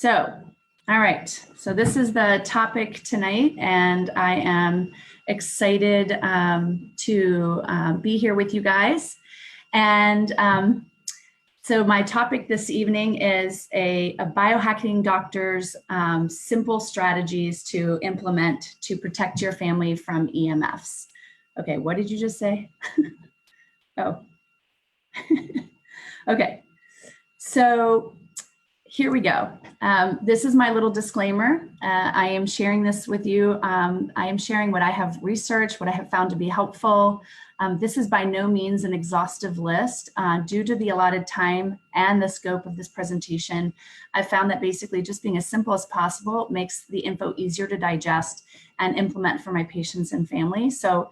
All right, so this is the topic tonight, and I am excited to be here with you guys. And so my topic this evening is a biohacking doctor's simple strategies to implement to protect your family from EMFs. Okay, what did you just say? Oh, okay. So here we go. This is my little disclaimer. I am sharing this with you. I am sharing what I have researched, what I have found to be helpful. This is by no means an exhaustive list. Due to the allotted time and the scope of this presentation, I found that basically just being as simple as possible makes the info easier to digest and implement for my patients and family. So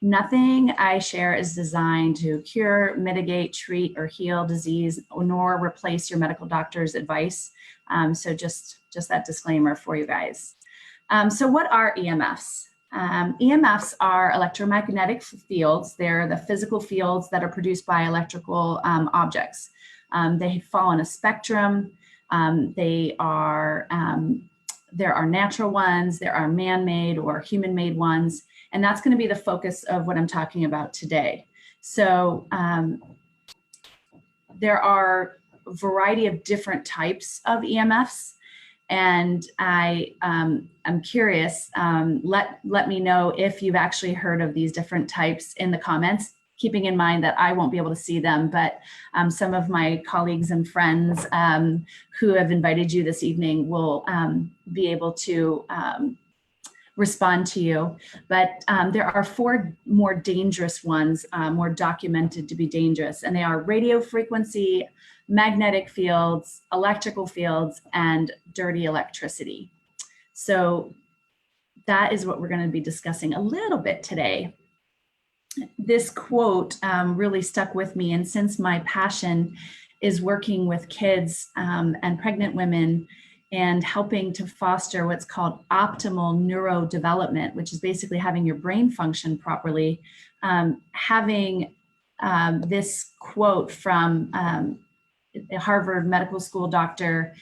nothing I share is designed to cure, mitigate, treat, or heal disease, nor replace your medical doctor's advice. So just that disclaimer for you guys. So what are EMFs? EMFs are electromagnetic fields. They're the physical fields that are produced by electrical objects. They fall in a spectrum. There are natural ones, there are man-made or human-made ones, and that's going to be the focus of what I'm talking about today. So there are a variety of different types of EMFs, and I'm curious, let me know if you've actually heard of these different types in the comments, keeping in mind that I won't be able to see them, but some of my colleagues and friends who have invited you this evening will be able to respond to you. But there are four more dangerous ones, more documented to be dangerous, and they are radio frequency, magnetic fields, electrical fields, and dirty electricity. So that is what we're going to be discussing a little bit today. This quote really stuck with me, and since my passion is working with kids and pregnant women and helping to foster what's called optimal neurodevelopment, which is basically having your brain function properly, having this quote from a Harvard Medical School doctor,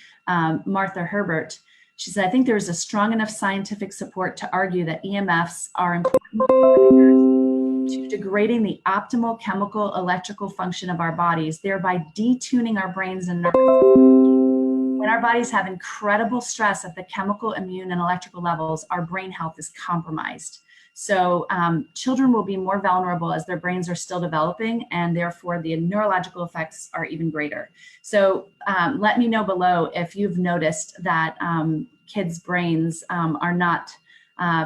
Martha Herbert. She said, "I think there's a strong enough scientific support to argue that EMFs are important to degrading the optimal chemical electrical function of our bodies, thereby detuning our brains and nervous systems. When our bodies have incredible stress at the chemical, immune, and electrical levels, our brain health is compromised. So children will be more vulnerable as their brains are still developing, and therefore the neurological effects are even greater." So let me know below if you've noticed that kids' brains are not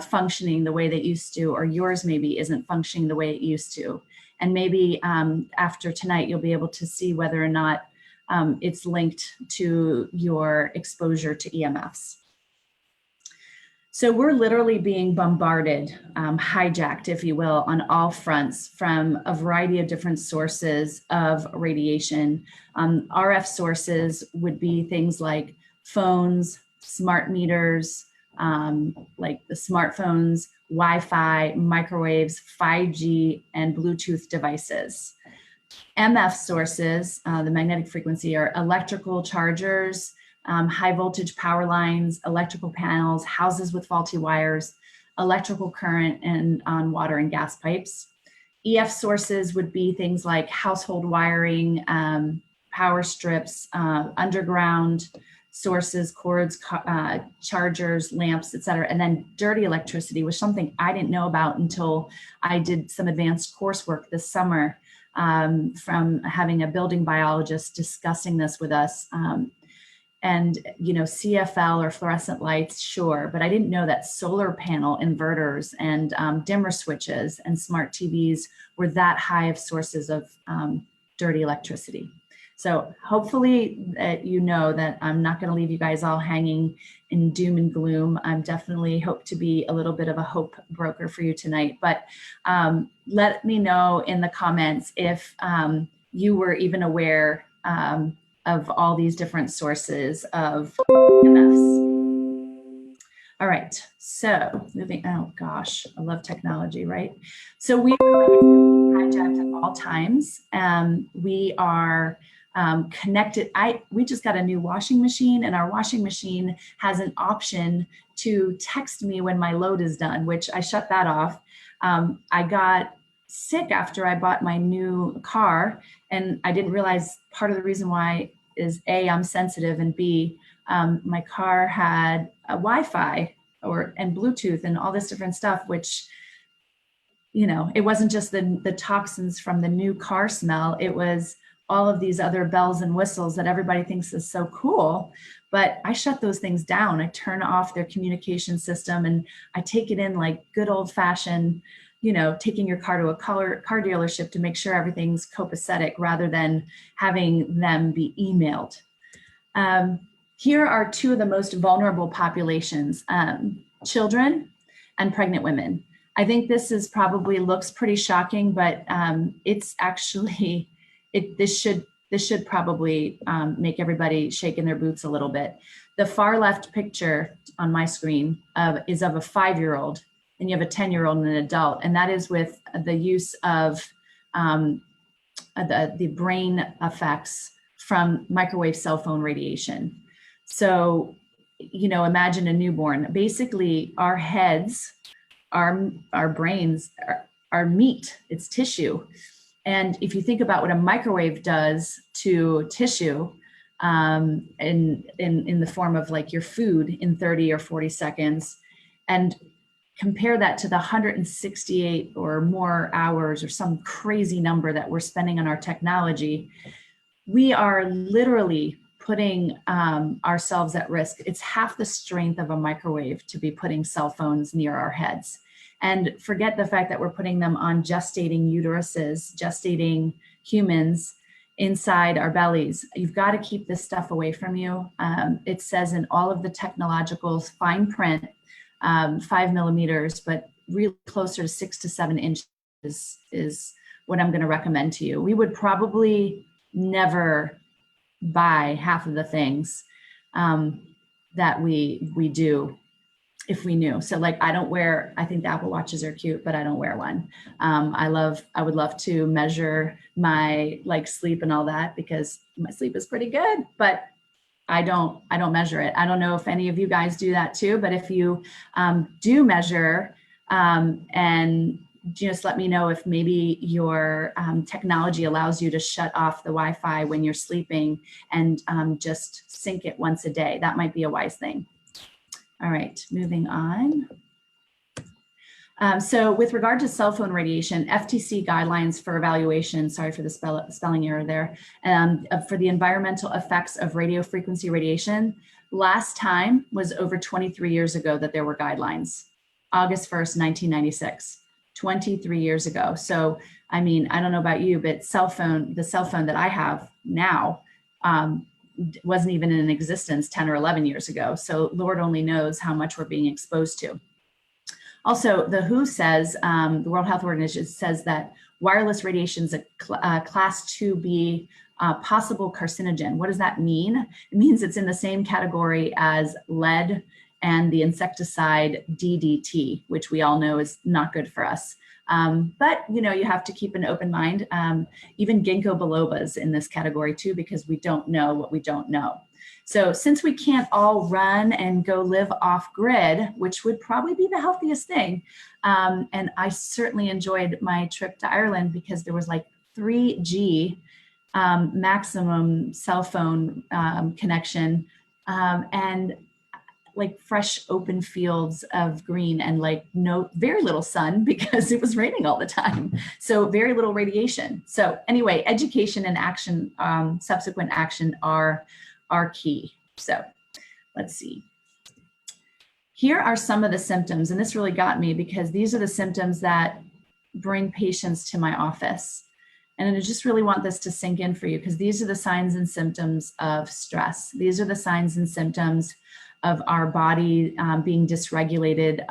functioning the way they used to, or yours maybe isn't functioning the way it used to. And maybe after tonight, you'll be able to see whether or not it's linked to your exposure to EMFs. So we're literally being bombarded, hijacked, if you will, on all fronts from a variety of different sources of radiation. RF sources would be things like phones, smart meters, like the smartphones, Wi-Fi, microwaves, 5G, and Bluetooth devices. MF sources, the magnetic frequency, are electrical chargers, high voltage power lines, electrical panels, houses with faulty wires, electrical current, and on water and gas pipes. EF sources would be things like household wiring, power strips, underground sources, cords, chargers, lamps, etc. And then dirty electricity was something I didn't know about until I did some advanced coursework this summer from having a building biologist discussing this with us. And, you know, CFL or fluorescent lights, sure, but I didn't know that solar panel inverters and dimmer switches and smart TVs were that high of sources of dirty electricity. So hopefully that you know that I'm not going to leave you guys all hanging in doom and gloom. I'm definitely hope to be a little bit of a hope broker for you tonight. But let me know in the comments if you were even aware of all these different sources of EMFs. All right, so moving, oh gosh, I love technology, right? So we are hijacked at all times. We are connected. We just got a new washing machine, and our washing machine has an option to text me when my load is done, which I shut that off. I got sick after I bought my new car, and I didn't realize part of the reason why is A, I'm sensitive, and B, my car had a Wi-Fi and Bluetooth and all this different stuff, which, you know, it wasn't just the toxins from the new car smell, it was all of these other bells and whistles that everybody thinks is so cool. But I shut those things down. I turn off their communication system, and I take it in like good old fashioned, you know, taking your car to a car dealership to make sure everything's copacetic rather than having them be emailed. Here are two of the most vulnerable populations, children and pregnant women. I think this is probably looks pretty shocking, but it's actually, this should probably make everybody shake in their boots a little bit. The far left picture on my screen is of a 5-year-old, and you have a 10-year-old and an adult, and that is with the use of the brain effects from microwave cell phone radiation. So, you know, imagine a newborn. Basically, our heads, our brains are meat, it's tissue. And if you think about what a microwave does to tissue in the form of like your food in 30 or 40 seconds, and compare that to the 168 or more hours or some crazy number that we're spending on our technology, we are literally putting ourselves at risk. It's half the strength of a microwave to be putting cell phones near our heads. And forget the fact that we're putting them on gestating uteruses, gestating humans inside our bellies. You've got to keep this stuff away from you. It says in all of the technological fine print, 5 millimeters, but really closer to 6 to 7 inches is what I'm going to recommend to you. We would probably never buy half of the things that we do if we knew. So like, I think the Apple Watches are cute, but I don't wear one. I would love to measure my like sleep and all that, because my sleep is pretty good, but I don't measure it. I don't know if any of you guys do that too, but if you do measure, and just let me know if maybe your technology allows you to shut off the Wi-Fi when you're sleeping and just sync it once a day. That might be a wise thing. All right, moving on. So with regard to cell phone radiation, FTC guidelines for evaluation, sorry for the spelling error there, for the environmental effects of radio frequency radiation, last time was over 23 years ago that there were guidelines, August 1st, 1996, 23 years ago. So, I mean, I don't know about you, but the cell phone that I have now wasn't even in existence 10 or 11 years ago. So Lord only knows how much we're being exposed to. Also, the WHO says, the World Health Organization says that wireless radiation is a class 2B possible carcinogen. What does that mean? It means it's in the same category as lead and the insecticide DDT, which we all know is not good for us. But, you know, you have to keep an open mind. Even ginkgo biloba is in this category too, because we don't know what we don't know. So since we can't all run and go live off grid, which would probably be the healthiest thing, and I certainly enjoyed my trip to Ireland because there was like 3G maximum cell phone connection, and like fresh open fields of green and like very little sun because it was raining all the time. So very little radiation. So anyway, education and action, subsequent action are key. So let's see. Here are some of the symptoms, and this really got me because these are the symptoms that bring patients to my office. And I just really want this to sink in for you, because these are the signs and symptoms of stress. These are the signs and symptoms of our body being dysregulated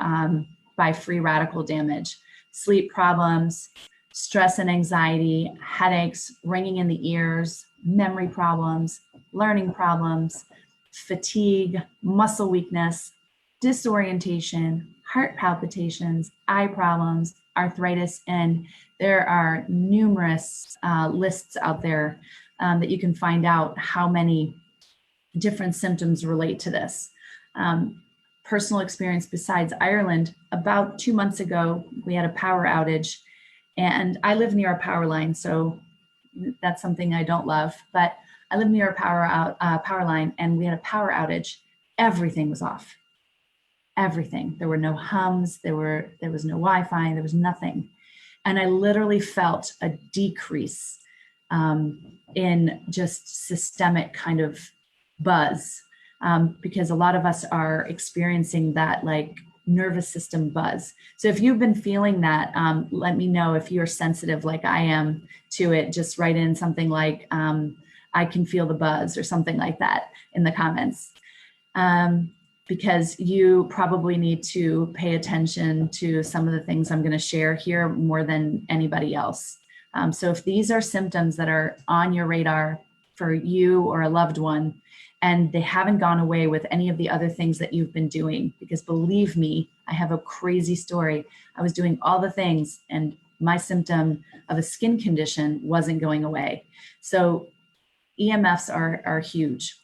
by free radical damage. Sleep problems, stress and anxiety, headaches, ringing in the ears, memory problems, learning problems, fatigue, muscle weakness, disorientation, heart palpitations, eye problems, arthritis, and there are numerous lists out there that you can find out how many different symptoms relate to this. Personal experience besides Ireland, about 2 months ago, we had a power outage, and I live near a power line, so that's something I don't love, but I live near a power line, and we had a power outage. Everything was off. Everything. There were no hums, there was no Wi-Fi, there was nothing. And I literally felt a decrease in just systemic kind of buzz, because a lot of us are experiencing that like nervous system buzz. So if you've been feeling that, let me know if you're sensitive like I am to it. Just write in something like, I can feel the buzz or something like that in the comments. Because you probably need to pay attention to some of the things I'm going to share here more than anybody else. So if these are symptoms that are on your radar for you or a loved one, and they haven't gone away with any of the other things that you've been doing, because believe me, I have a crazy story. I was doing all the things and my symptom of a skin condition wasn't going away. So EMFs are huge.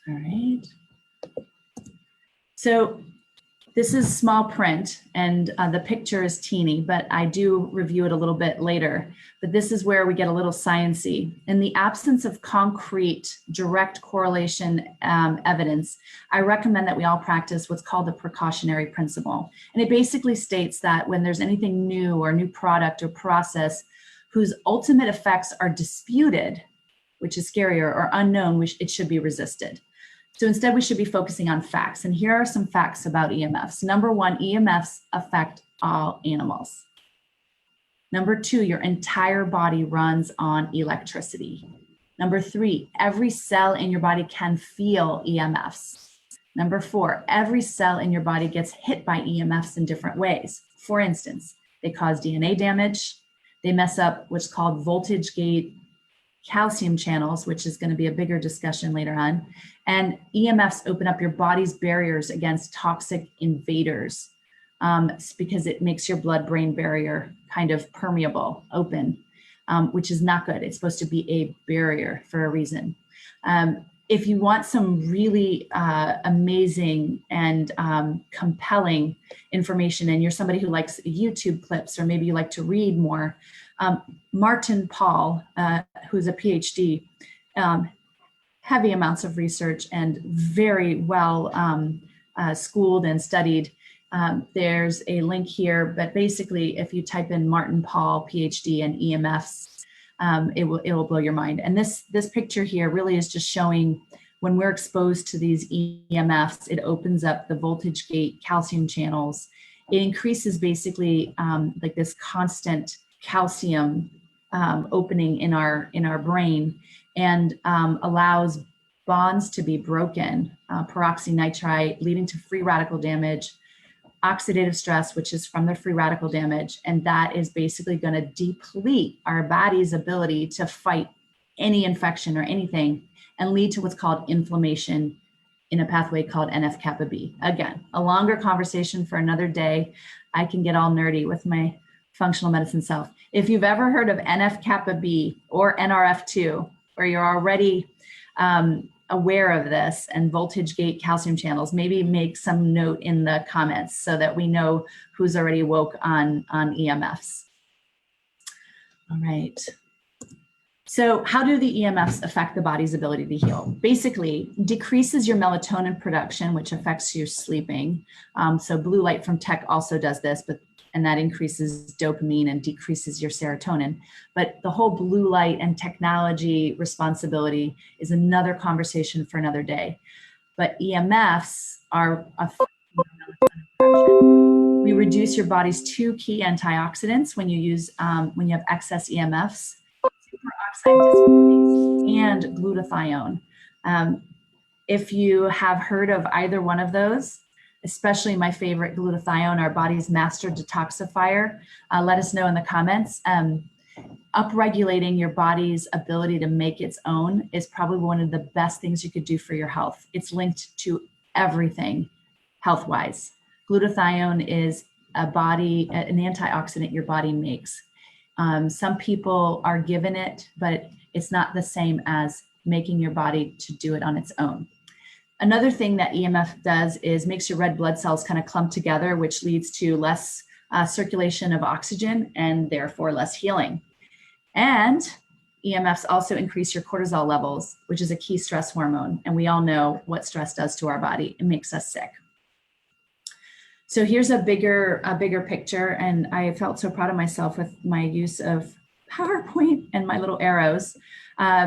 All right. So this is small print, and the picture is teeny, but I do review it a little bit later. But this is where we get a little science-y. In the absence of concrete direct correlation evidence, I recommend that we all practice what's called the precautionary principle. And it basically states that when there's anything new or new product or process whose ultimate effects are disputed, which is scarier, or unknown, it should be resisted. So instead, we should be focusing on facts. And here are some facts about EMFs. Number one, EMFs affect all animals. Number two, your entire body runs on electricity. Number three, every cell in your body can feel EMFs. Number four, every cell in your body gets hit by EMFs in different ways. For instance, they cause DNA damage. They mess up what's called voltage gate calcium channels, which is going to be a bigger discussion later on. And EMFs open up your body's barriers against toxic invaders, because it makes your blood-brain barrier kind of permeable, open, which is not good. It's supposed to be a barrier for a reason. If you want some really amazing and compelling information, and you're somebody who likes YouTube clips, or maybe you like to read more, Martin Pall, who's a PhD, heavy amounts of research and very well schooled and studied. There's a link here, but basically if you type in Martin Pall, PhD, and EMFs, it will blow your mind. And this picture here really is just showing when we're exposed to these EMFs, it opens up the voltage gate calcium channels. It increases basically like this constant calcium opening in our brain, and allows bonds to be broken, peroxynitrite, leading to free radical damage, oxidative stress, which is from the free radical damage, and that is basically going to deplete our body's ability to fight any infection or anything, and lead to what's called inflammation in a pathway called NF-kappa B. Again, a longer conversation for another day. I can get all nerdy with my functional medicine self. If you've ever heard of NF-kappa B or NRF2, or you're already aware of this, and voltage gate calcium channels, maybe make some note in the comments so that we know who's already woke on EMFs. All right. So how do the EMFs affect the body's ability to heal? Basically, decreases your melatonin production, which affects your sleeping. So blue light from tech also does this, and that increases dopamine and decreases your serotonin. But the whole blue light and technology responsibility is another conversation for another day. But EMFs are we reduce your body's two key antioxidants when you have excess EMFs: superoxide dismutase and glutathione. If you have heard of either one of those, especially my favorite, glutathione, our body's master detoxifier, let us know in the comments. Upregulating your body's ability to make its own is probably one of the best things you could do for your health. It's linked to everything health-wise. Glutathione is an antioxidant your body makes. Some people are given it, but It's not the same as making your body to do it on its own. Another thing that EMF does is makes your red blood cells kind of clump together, which leads to less circulation of oxygen and therefore less healing. And EMFs also increase your cortisol levels, which is a key stress hormone. And we all know what stress does to our body. It makes us sick. So here's a bigger picture. And I felt so proud of myself with my use of PowerPoint and my little arrows.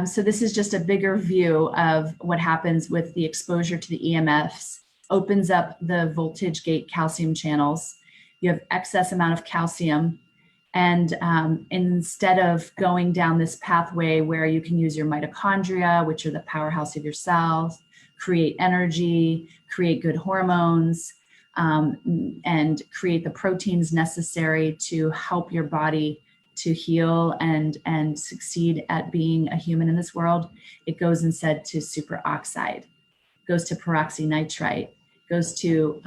So this is just a bigger view of what happens with the exposure to the EMFs. Opens up the voltage gate calcium channels. You have excess amount of calcium. And instead of going down this pathway where you can use your mitochondria, which are the powerhouse of your cells, create energy, create good hormones, and create the proteins necessary to help your body to heal and succeed at being a human in this world, it goes instead to superoxide, goes to peroxynitrite, goes to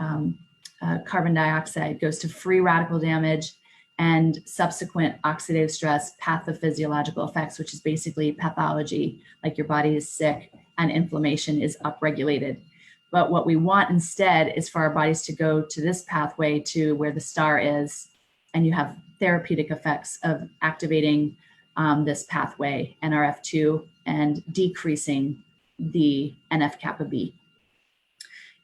carbon dioxide, goes to free radical damage, and subsequent oxidative stress pathophysiological effects, which is basically pathology, like your body is sick and inflammation is upregulated. But what we want instead is for our bodies to go to this pathway to where the star is, and you have therapeutic effects of activating this pathway, NRF2, and decreasing the NF-kappa B.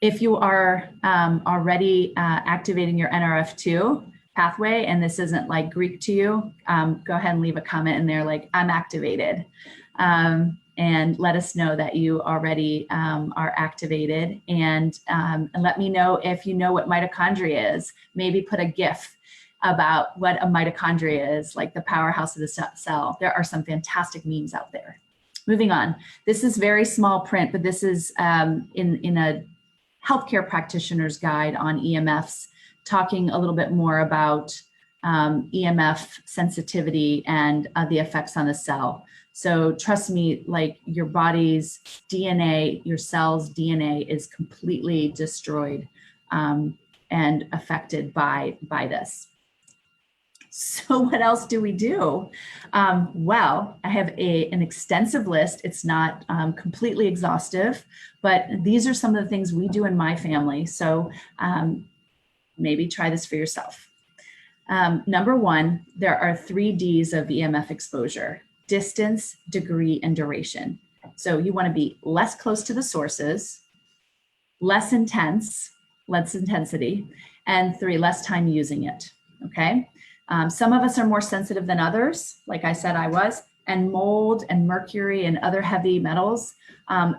If you are already activating your NRF2 pathway, and this isn't like Greek to you, go ahead and leave a comment in there like, I'm activated. And let us know that you already are activated. And let me know if you know what mitochondria is. Maybe put a GIF about what a mitochondria is, like the powerhouse of the cell. There are some fantastic memes out there. Moving on. This is very small print, but this is in a healthcare practitioner's guide on EMFs, talking a little bit more about EMF sensitivity and the effects on the cell. So trust me, like your body's DNA, your cell's DNA is completely destroyed and affected by this. So what else do we do? Well, I have an extensive list. It's not completely exhaustive, but these are some of the things we do in my family. So maybe try this for yourself. Number one, there are 3 Ds of EMF exposure: distance, degree, and duration. So you want to be less close to the sources, less intensity, and 3, less time using it, okay? Some of us are more sensitive than others, like I said I was, and mold and mercury and other heavy metals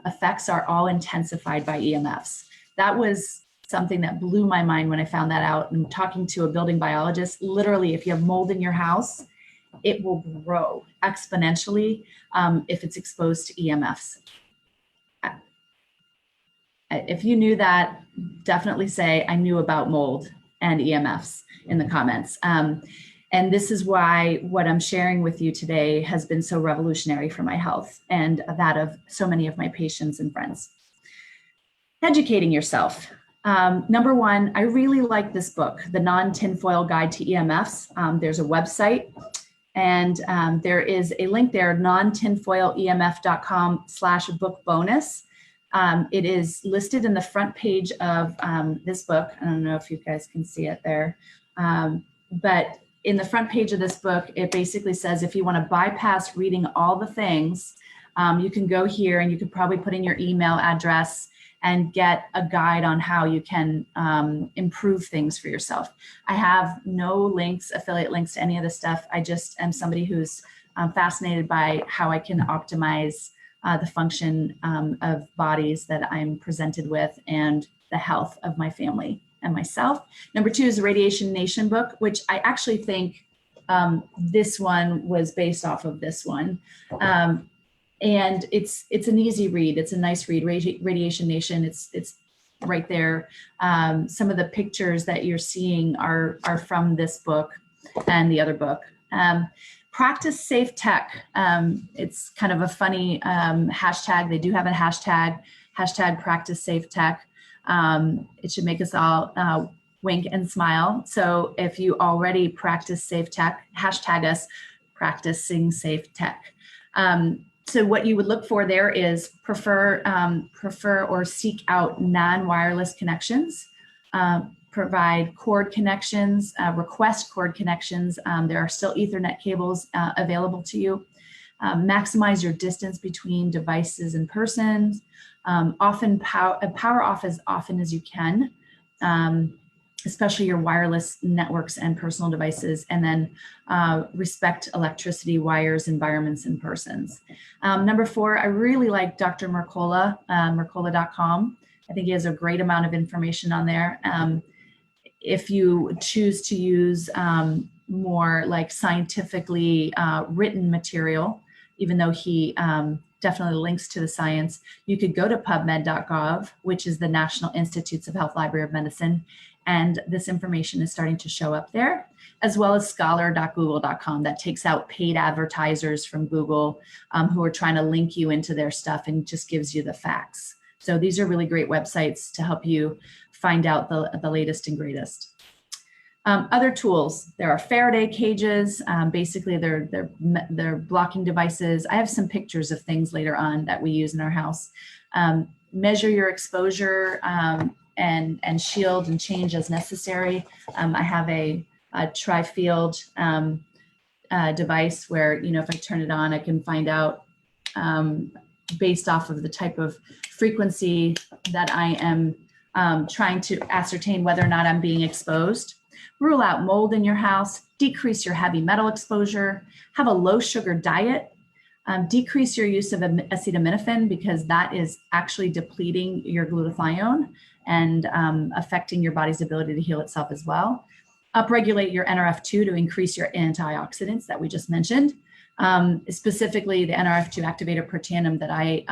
effects are all intensified by EMFs. That was something that blew my mind when I found that out. And talking to a building biologist, literally, if you have mold in your house, it will grow exponentially if it's exposed to EMFs. If you knew that, definitely say, I knew about mold and EMFs in the comments. And this is why what I'm sharing with you today has been so revolutionary for my health and that of so many of my patients and friends. Educating yourself. Number one, I really like this book, The Non-Tinfoil Guide to EMFs. There's a website, and there is a link there, nontinfoilemf.com/book bonus. It is listed in the front page of this book. I don't know if you guys can see it there, but in the front page of this book, it basically says if you want to bypass reading all the things, you can go here and you can probably put in your email address and get a guide on how you can improve things for yourself. I have no links, affiliate links to any of this stuff. I just am somebody who's fascinated by how I can optimize the function of bodies that I'm presented with and the health of my family and myself. Number 2 is the Radiation Nation book, which I actually think this one was based off of this one. And it's an easy read. It's a nice read. Radiation Nation, it's right there. Some of the pictures that you're seeing are from this book and the other book. Practice safe tech. It's kind of a funny hashtag. They do have a hashtag practice safe tech. It should make us all wink and smile. So if you already practice safe tech, hashtag us practicing safe tech. So what you would look for there is prefer or seek out non-wireless connections, provide cord connections, request cord connections. There are still Ethernet cables available to you. Maximize your distance between devices and persons. Often power off as often as you can, especially your wireless networks and personal devices, and then respect electricity, wires, environments, and persons. Number 4, I really like Dr. Mercola, Mercola.com. I think he has a great amount of information on there. If you choose to use more like scientifically written material, even though he definitely links to the science, you could go to pubmed.gov, which is the National Institutes of Health Library of Medicine, and this information is starting to show up there, as well as scholar.google.com that takes out paid advertisers from Google who are trying to link you into their stuff and just gives you the facts. So these are really great websites to help you find out the latest and greatest. Other tools, there are Faraday cages. Basically, they're blocking devices. I have some pictures of things later on that we use in our house. Measure your exposure and shield and change as necessary. I have a tri-field device where, if I turn it on, I can find out based off of the type of frequency that I am trying to ascertain whether or not I'm being exposed. Rule out mold in your house, decrease your heavy metal exposure, have a low sugar diet, decrease your use of acetaminophen because that is actually depleting your glutathione and affecting your body's ability to heal itself as well. Upregulate your NRF2 to increase your antioxidants that we just mentioned. Specifically the NRF2 activator protandim that I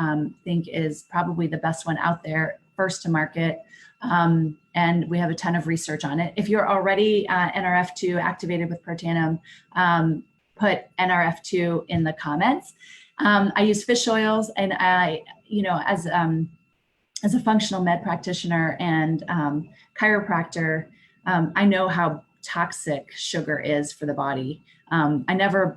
think is probably the best one out there, first to market. And we have a ton of research on it. If you're already NRF2 activated with protandim, put NRF2 in the comments. I use fish oils, and I, as a functional med practitioner and chiropractor, I know how toxic sugar is for the body. For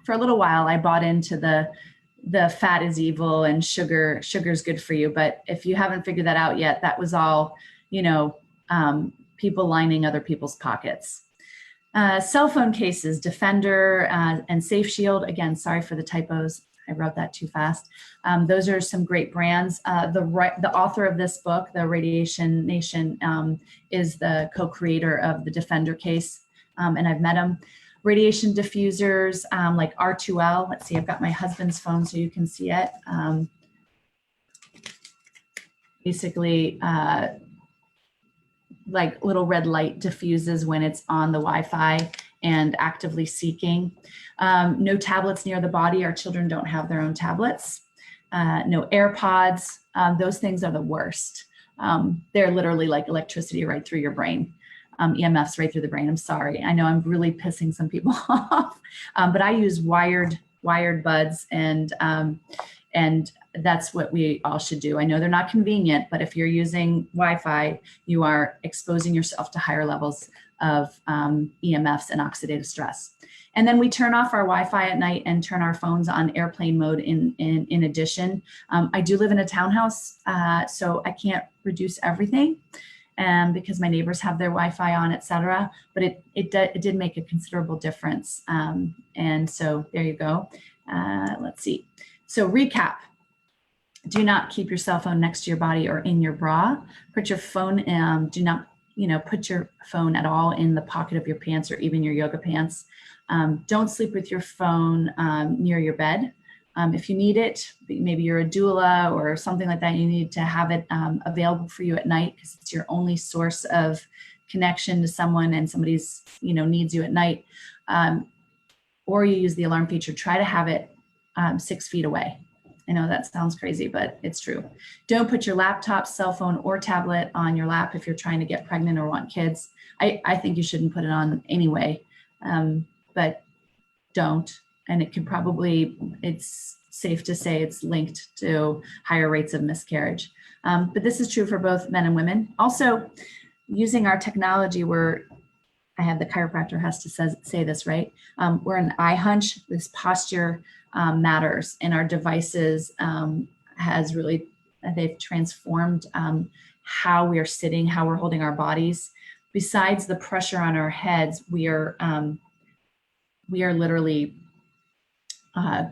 a little while, I bought into the fat is evil and sugar's good for you. But if you haven't figured that out yet, that was all, people lining other people's pockets. Cell phone cases, Defender and Safe Shield. Again, sorry for the typos. I wrote that too fast. Those are some great brands. The author of this book, The Radiation Nation, is the co-creator of the Defender case, and I've met him. Radiation diffusers like R2L. Let's see, I've got my husband's phone so you can see it. Basically, like little red light diffuses when it's on the Wi-Fi and actively seeking. No tablets near the body. Our children don't have their own tablets. No AirPods. Those things are the worst. They're literally like electricity right through your brain. EMFs right through the brain. I'm sorry. I know I'm really pissing some people off, but I use wired buds, and that's what we all should do. I know they're not convenient, but if you're using Wi-Fi, you are exposing yourself to higher levels of EMFs and oxidative stress. And then we turn off our Wi-Fi at night and turn our phones on airplane mode in addition. I do live in a townhouse, so I can't reduce everything. Because my neighbors have their Wi-Fi on, et cetera, but it did make a considerable difference. And so there you go. Let's see. So recap, do not keep your cell phone next to your body or in your bra. Put your phone, do not, put your phone at all in the pocket of your pants or even your yoga pants. Don't sleep with your phone near your bed. If you need it, maybe you're a doula or something like that, you need to have it available for you at night because it's your only source of connection to someone and somebody's, needs you at night. Or you use the alarm feature, try to have it 6 feet away. I know that sounds crazy, but it's true. Don't put your laptop, cell phone, or tablet on your lap if you're trying to get pregnant or want kids. I think you shouldn't put it on anyway, but don't. And it can probably, it's safe to say it's linked to higher rates of miscarriage. But this is true for both men and women. Also, using our technology, I have the chiropractor has to say this, right? We're an eye hunch, this posture matters, and our devices has really, they've transformed how we are sitting, how we're holding our bodies. Besides the pressure on our heads, we are literally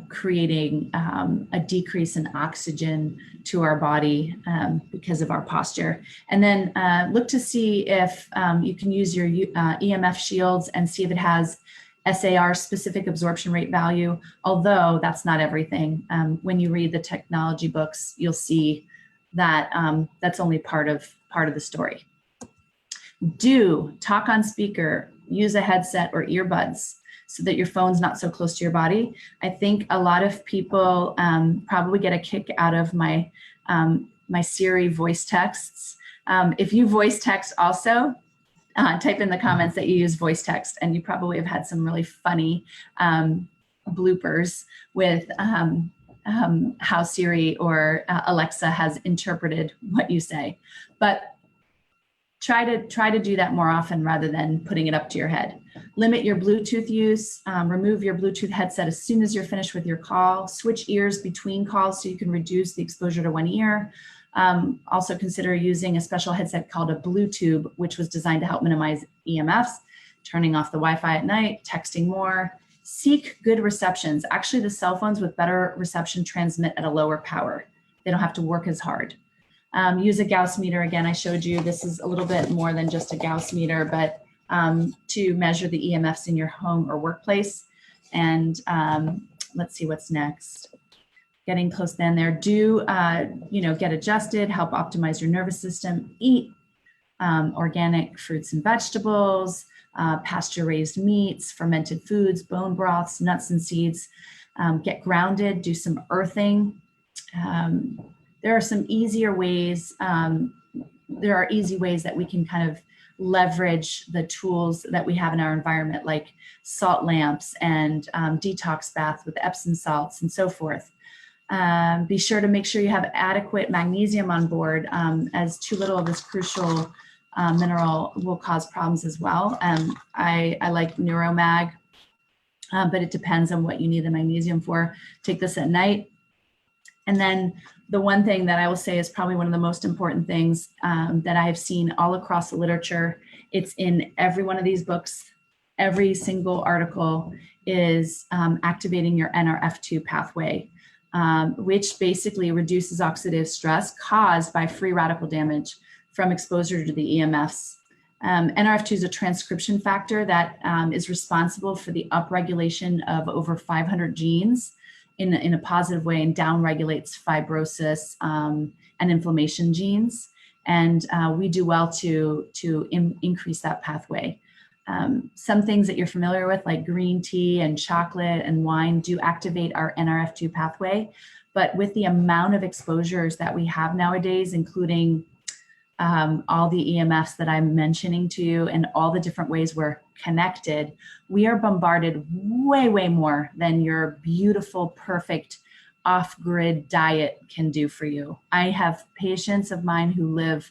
creating a decrease in oxygen to our body because of our posture. And then look to see if you can use your EMF shields and see if it has SAR, specific absorption rate value, although that's not everything. When you read the technology books, you'll see that that's only part of the story. Do talk on speaker, use a headset or earbuds so that your phone's not so close to your body. I think a lot of people probably get a kick out of my my Siri voice texts. If you voice text also, type in the comments that you use voice text, and you probably have had some really funny bloopers with how Siri or Alexa has interpreted what you say. But try to do that more often rather than putting it up to your head. Limit your Bluetooth use. Remove your Bluetooth headset as soon as you're finished with your call. Switch ears between calls so you can reduce the exposure to one ear. Also consider using a special headset called a Bluetooth, which was designed to help minimize EMFs, turning off the Wi-Fi at night, texting more. Seek good receptions. Actually, the cell phones with better reception transmit at a lower power. They don't have to work as hard. Use a Gauss meter. Again, I showed you, this is a little bit more than just a Gauss meter, but to measure the EMFs in your home or workplace. And let's see what's next. Getting close then there. Do, get adjusted, help optimize your nervous system. Eat organic fruits and vegetables, pasture-raised meats, fermented foods, bone broths, nuts and seeds. Get grounded, do some earthing. There are some easier ways, there are easy ways that we can kind of leverage the tools that we have in our environment, like salt lamps and detox baths with Epsom salts and so forth. Be sure to make sure you have adequate magnesium on board, as too little of this crucial mineral will cause problems as well. I like Neuromag, but it depends on what you need the magnesium for. Take this at night. And then the one thing that I will say is probably one of the most important things that I have seen all across the literature, it's in every one of these books, every single article, is activating your NRF2 pathway, which basically reduces oxidative stress caused by free radical damage from exposure to the EMFs. NRF2 is a transcription factor that is responsible for the upregulation of over 500 genes in a positive way, and downregulates fibrosis and inflammation genes. And we do well to increase that pathway. Some things that you're familiar with, like green tea and chocolate and wine, do activate our NRF2 pathway. But with the amount of exposures that we have nowadays, including all the EMFs that I'm mentioning to you and all the different ways we're connected, we are bombarded way, way more than your beautiful, perfect off-grid diet can do for you. I have patients of mine who live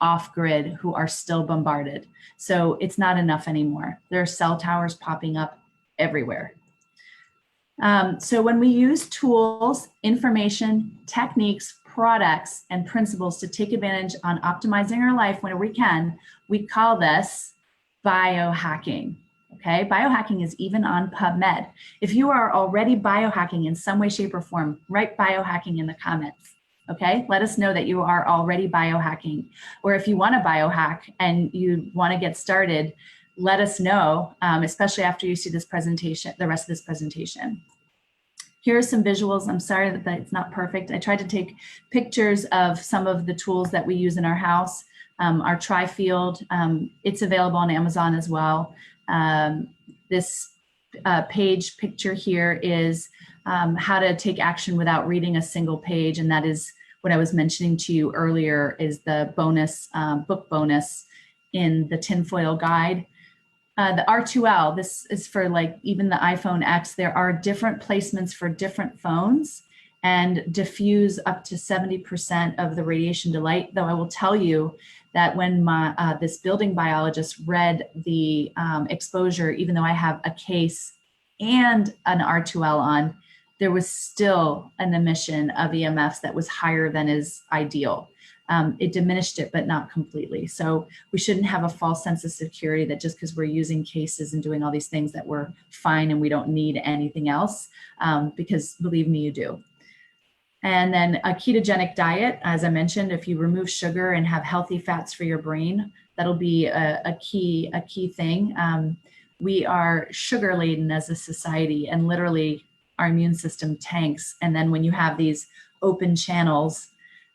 off-grid who are still bombarded. So it's not enough anymore. There are cell towers popping up everywhere. So when we use tools, information, techniques, products, and principles to take advantage on optimizing our life whenever we can, we call this biohacking. Okay, biohacking is even on PubMed. If you are already biohacking in some way, shape, or form, write biohacking in the comments. Okay, let us know that you are already biohacking. Or if you want to biohack and you want to get started, let us know, especially after you see this presentation, the rest of this presentation. Here are some visuals. I'm sorry that it's not perfect. I tried to take pictures of some of the tools that we use in our house. Our tri-field, it's available on Amazon as well. This page picture here is how to take action without reading a single page. And that is what I was mentioning to you earlier, is the bonus, book bonus in the tinfoil guide. The R2L, this is for like even the iPhone X. There are different placements for different phones and diffuse up to 70% of the radiation to light. Though I will tell you that when my this building biologist read the exposure, even though I have a case and an R2L on, there was still an emission of EMFs that was higher than is ideal. It diminished it, but not completely. So we shouldn't have a false sense of security that just because we're using cases and doing all these things that we're fine and we don't need anything else, because believe me, you do. And then a ketogenic diet, as I mentioned, if you remove sugar and have healthy fats for your brain, that'll be a key thing. We are sugar laden as a society, and literally our immune system tanks. And then when you have these open channels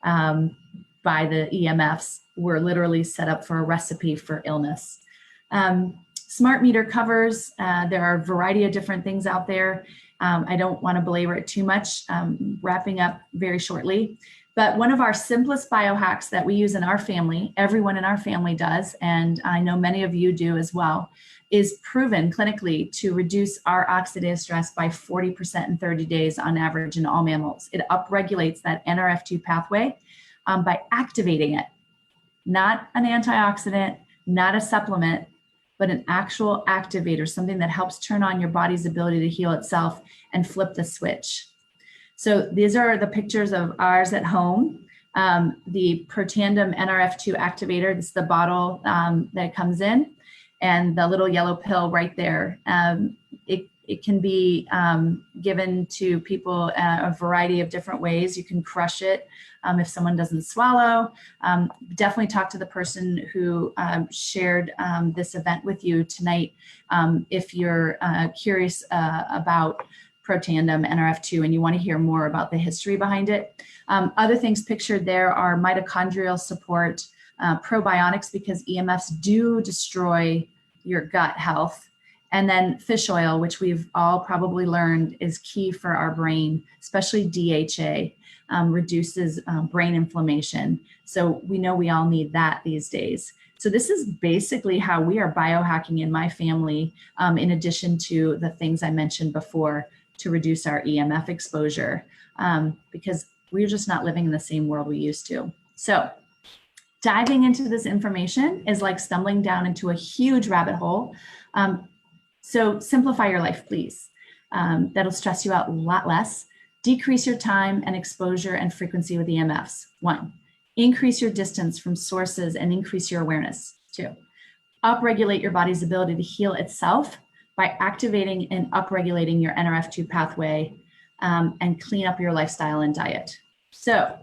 by the EMFs, we're literally set up for a recipe for illness. Smart meter covers, there are a variety of different things out there. I don't want to belabor it too much, wrapping up very shortly. But one of our simplest biohacks that we use in our family, everyone in our family does, and I know many of you do as well, is proven clinically to reduce our oxidative stress by 40% in 30 days on average in all mammals. It upregulates that NRF2 pathway by activating it. Not an antioxidant, not a supplement, but an actual activator, something that helps turn on your body's ability to heal itself and flip the switch. So these are the pictures of ours at home. The Protandim NRF2 activator, this is the bottle that it comes in, and the little yellow pill right there. It can be given to people a variety of different ways. You can crush it if someone doesn't swallow. Definitely talk to the person who shared this event with you tonight if you're curious about Protandim NRF2 and you want to hear more about the history behind it. Other things pictured there are mitochondrial support, probiotics, because EMFs do destroy your gut health. And then fish oil, which we've all probably learned is key for our brain, especially DHA, reduces brain inflammation. So we know we all need that these days. So this is basically how we are biohacking in my family, in addition to the things I mentioned before to reduce our EMF exposure, because we're just not living in the same world we used to. So diving into this information is like stumbling down into a huge rabbit hole. So simplify your life, please. That'll stress you out a lot less. Decrease your time and exposure and frequency with EMFs. 1, increase your distance from sources and increase your awareness. 2, upregulate your body's ability to heal itself by activating and upregulating your NRF2 pathway, and clean up your lifestyle and diet. So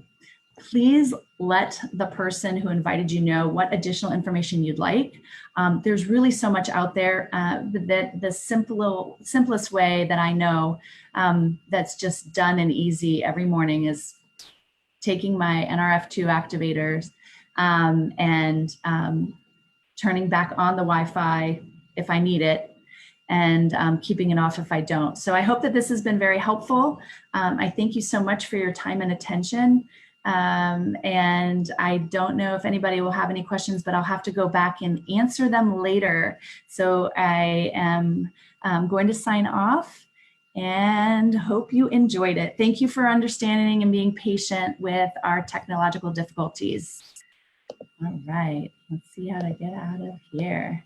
please let the person who invited you know what additional information you'd like. There's really so much out there. That the simplest way that I know that's just done and easy every morning is taking my NRF2 activators and turning back on the Wi-Fi if I need it, and keeping it off if I don't. So I hope that this has been very helpful. I thank you so much for your time and attention. And I don't know if anybody will have any questions, but I'll have to go back and answer them later. So I am going to sign off and hope you enjoyed it. Thank you for understanding and being patient with our technological difficulties. All right, let's see how to get out of here.